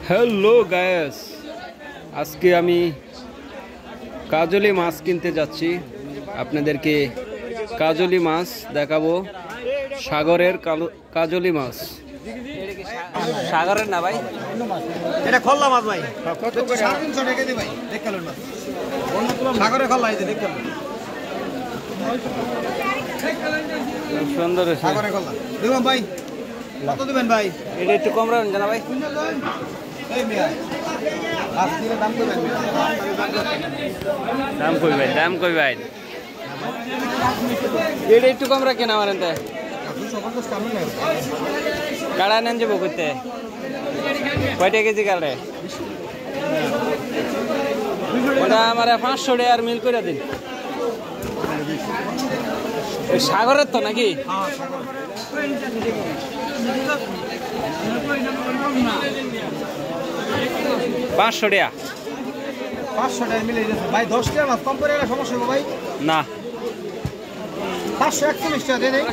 Hello guys, আজকে আমি কাজলি মাছ কিনতে যাচ্ছি। আপনাদেরকে কাজলি মাছ দেখাবো। সাগরের কাজলি মাছ। সাগরের না ভাই, এটা খল্লা মাছ ভাই। কত করে? 350 টাকা দি ভাই। দেখলেন মাছ। সাগরে খল্লা এই যে দেখলেন। সুন্দর আছে সাগরে খল্লা। দিবেন ভাই। কত দিবেন ভাই? এটা একটু কম রাখুন জানা ভাই। এই মিয়া। আজকে দাম কইবেন। দাম কই ভাই। এটা একটু কম রাখেন আমার এতে। 250 টাকা নেন। কাড়া নেন যাবো করতে। কয়টা কেজি কাড়ে? ওটা আমার 500 টাকা আর মিল করে দিন। সাগরের তো নাকি? হ্যাঁ সাগর। 500 টাকা। 500 টাকা মিলে যাচ্ছে ভাই। 10 টাকা মাছ কম করে সমস্যা হবে ভাই। না, 541 টাকা দেন।